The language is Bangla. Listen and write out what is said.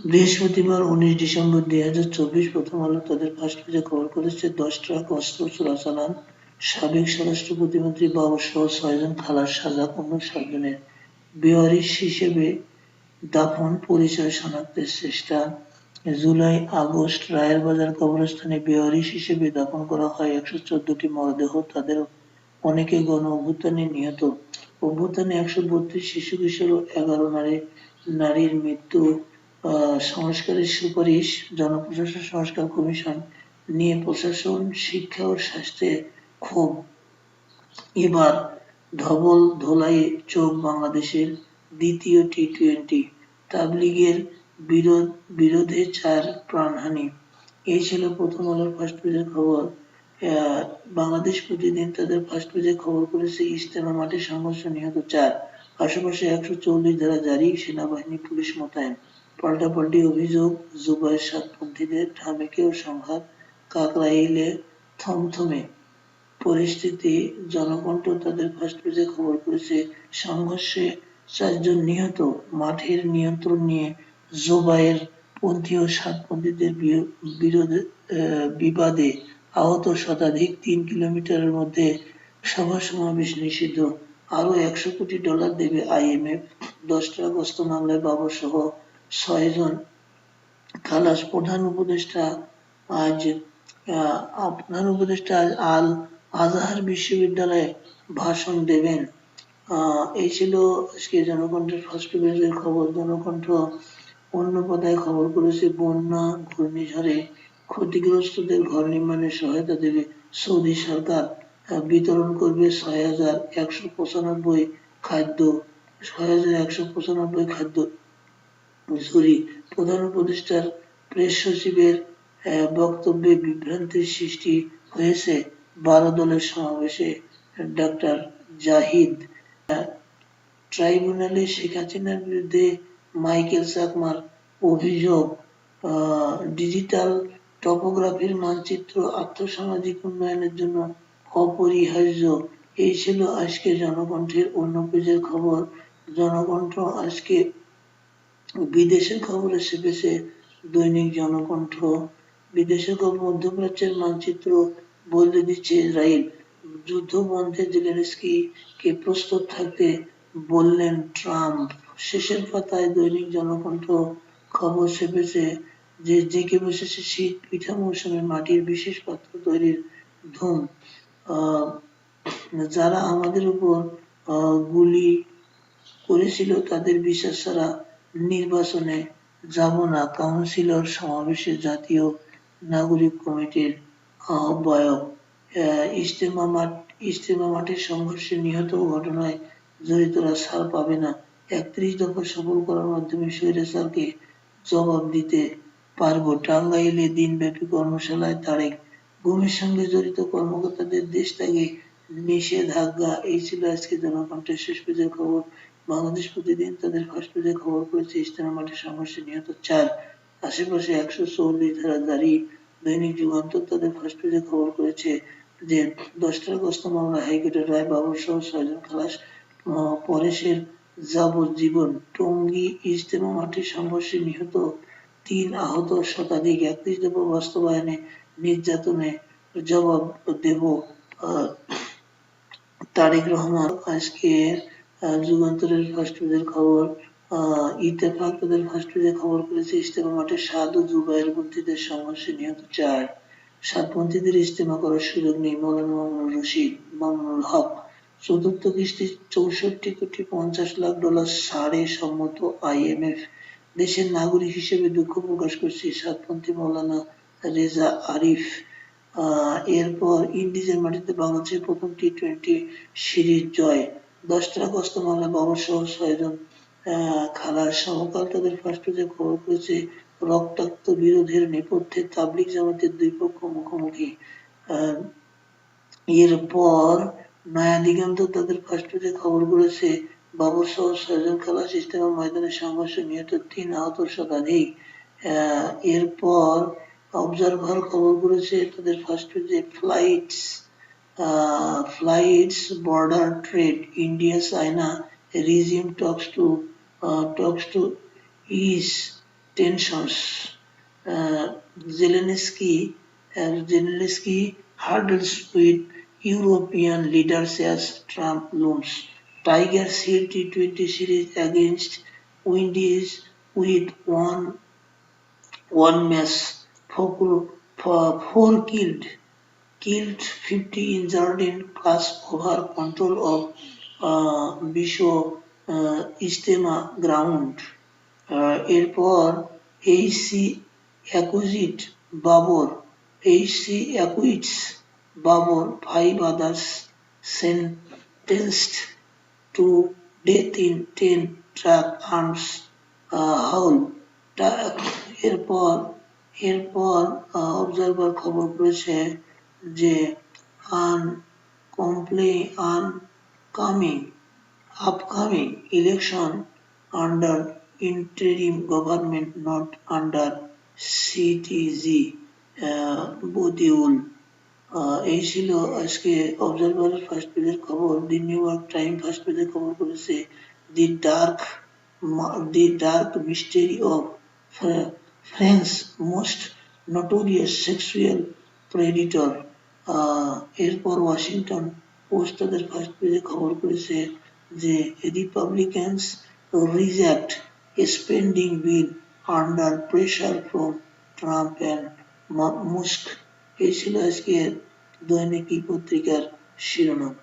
বৃহস্পতিবার ১৯ ডিসেম্বর ২০২৪ প্রথম আলো তাদের ফার্স্ট পেজে খবর করেছে ১০ ট্রাক অস্ত্র চোরাচালান, সাবেক স্বরাষ্ট্র প্রতিমন্ত্রী বাবরসহ ৬ জন খালাস, সাজা, অন্য ৭ জনের বেওয়ারিশ হিসেবে দাফন, পরিচয় শনাক্তের চেষ্টা। জুলাই-আগস্ট রায়ের বাজার কবরস্থানে বেওয়ারিশ হিসেবে দাফন করা হয় ১১৪টি মরদেহ। তাদের অনেকে গণ-অভ্যুত্থানে নিহত। অভ্যুত্থানে ১৩২ শিশু-কিশোর ও ১১ নারীর মৃত্যু। সংস্কারের সুপারিশ, জনপ্রশাসন সংস্কার কমিশন নিয়ে প্রশাসন, শিক্ষা ও স্বাস্থ্যে ক্ষোভ। এবার ধবল-ধোলাইয়ে চোখ বাংলাদেশের দ্বিতীয় টি-টোয়েন্টি। তাবলিগের বিরোধে ৪ প্রাণহানি। এই ছিল প্রথম আলোর ফার্স্ট পেজের খবর। বাংলাদেশ প্রতিদিন তাদের ফার্স্ট পেজে খবর করেছে ইজতেমা মাঠে সংঘর্ষ, নিহত ৪। আশেপাশে ১৪৪ ধারা জারি, সেনাবাহিনী পুলিশ মোতায়েন। পাল্টাপাল্টি অভিযোগ, জুবায়ের সাতপন্থীদের ঢামেকেও সংঘাত, কাকরাইলে থমথমে পরিস্থিতি। জনকণ্ঠ তাদের ফার্স্ট পেজে খবর করেছে সংঘর্ষে ৪ জন নিহত, মাঠের নিয়ন্ত্রণ নিয়ে জোবায়ের পন্থী ও সাতপন্থীদের বিবাদে আহত শতাধিক, ৩ কিলোমিটারের মধ্যে সভা-সমাবেশ নিষিদ্ধ, আরও $১০০ কোটি দেবে IMF। ১০ ট্রাক অস্ত্র মামলায় বাবরসহ ৬ জন খালাস। প্রধান উপদেষ্টা আজ আল আজহার বিশ্ববিদ্যালয়ে ভাষণ দেবেন। এই ছিল আজকে জনকণ্ঠের ফার্স্ট পেজের খবর। জনকণ্ঠ অন্য পাতায় খবর করেছে বন্যা, ঘূর্ণিঝড়ে ক্ষতিগ্রস্তদের ঘর নির্মাণে সহায়তা দেবে সৌদি সরকার। বিতরণ করবে ৬,১৯৫ খাদ্য ঝুড়ি। প্রধান উপদেষ্টার প্রেস সচিবের বক্তব্যে বিভ্রান্তির সৃষ্টি হয়েছে ১২ দলের সমাবেশে। ডাক্তার জাহিদ। ট্রাইব্যুনালে শেখ হাসিনার বিরুদ্ধে মাইকেল চাকমার অভিযোগ, ডিজিটাল টপোগ্রাফির মানচিত্র আর্থসামাজিক উন্নয়নের জন্য অপরিহার্য। এই ছিল আজকে জনকণ্ঠের অন্য পেজের খবর। জনকণ্ঠ আজকে বিদেশের খবর এসে পেয়েছে দৈনিক জনকণ্ঠ। বিদেশের খবর, মধ্যপ্রাচ্যের মানচিত্র বদলে দিচ্ছে ইসরায়েল, যুদ্ধ বন্ধে জেলেনস্কিকে প্রস্তুত থাকতে বললেন ট্রাম্প। শেষের পাতায় দৈনিক জনকণ্ঠ খবর ছেপেছে যে জেঁকে বসেছে শীত, পিঠা মৌসুমে মাটির বিশেষ পাত্র তৈরির ধুম। যারা আমাদের উপর গুলি করেছিল তাদের বিচার ছাড়া নির্বাচনে যাব না, কাউন্সিলর সমাবেশে জাতীয় নাগরিক কমিটির আহ্বায়ক। ইজতেমা মাঠে সংঘর্ষে নিহত ঘটনায় জড়িতরা ছাড় পাবে না, ৩১ দফা সফল করার মাধ্যমে স্বৈরাচারকে জবাব দিতে পারব। টাঙ্গাইলে দিনব্যাপী কর্মশালায় তারেক, গুমের সঙ্গে জড়িত কর্মকর্তাদের দেশ ত্যাগে নিষেধাজ্ঞা। এই ছিল আজকে জনকণ্ঠের শেষ পেজের খবর। বাংলাদেশ প্রতিদিন তাদের ফার্স্ট পেজে খবর করেছে ইজতেমা মাঠে সংঘর্ষে নিহত ৪, আশেপাশে ১৪৪ ধারা জারি। দৈনিক যুগান্তর তাদের ফার্স্ট পেজে খবর করেছে যে ১০ ট্রাক অস্ত্র মামলা হাইকোর্টের রায়, বাবরসহ ৬ জন খালাস, পরেশের যাবজ্জীবন। টঙ্গী ইজতেমা মাঠে সংঘর্ষে নিহত ৩, আহত শতাধিক, ৩১ দফা বাস্তবায়নে নির্যাতনে জবাব দেব তারেক রহমান। আজকে যুগান্তরের ফার্স্ট পেজের খবর। ইত্তেফাক তাদের ফার্স্ট পেজে খবর করেছে ইজতেমা মাঠে সাদ ও জুবায়ের পন্থীদের সংঘর্ষে নিহত ৪, সাতপন্থীদের ইজতেমা করার সুযোগ নেই, মৌলানা মামুনুল হক। চতুর্থ কিস্তি $৬৪,৫০,০০,০০০ ছাড়ে সম্মত IMF। দেশের নাগরিক হিসেবে দুঃখ প্রকাশ করছি, সাতপন্থী মৌলানা রেজা আরিফ। এরপর ইন্ডিজের মাটিতে বাংলাদেশের প্রথম টি-টোয়েন্টি সিরিজ জয়। ১০ ট্রাক অস্ত্র মামলায় বাবরসহ ৬ জন খালাস। সমকাল তাদের ফার্স্ট পেজে খবর করেছে রক্তাক্ত বিরোধের নেপথ্যে তাবলিগ জামাতের দুই পক্ষ মুখোমুখি। এরপর নয়া দিগন্ত তাদের ফার্স্ট পেজে খবর করেছে বাবরসহ ৬ জন খালাস, ইজতেমা ময়দানে সংঘর্ষে নিহত ৩, আহত শতাধিক। এরপর অবজারভার খবর করেছে তাদের ফার্স্ট পেজে flights border trade, India China resume talks to ease tensions. Uh, Zelensky Zelensky hurdles with European leaders as Trump looms. Tigers hit T20 series against Windies with one match, four killed, 50 injured in clash over control of Bisho Istema ground. এরপর HC অ্যাকুইটস Babur 5 others sentenced to death in 10 truck arms haul. এরপর এরপর অবজারভার খবর করেছে যে আনকামিং upcoming election under interim government not under CTG Badiul. এই ছিল আজকে অবজারভারের ফার্স্ট পেজের খবর। The New York Time first পেজের খবর করেছে the dark mystery of France most notorious sexual predator. এরপর ওয়াশিংটন পোস্ট তাদের ফার্স্ট পেজে খবর করেছে যে Republicans reject spending bill under pressure from Trump and Musk. এই ছিল আজকের দৈনিকী পত্রিকার শিরোনাম।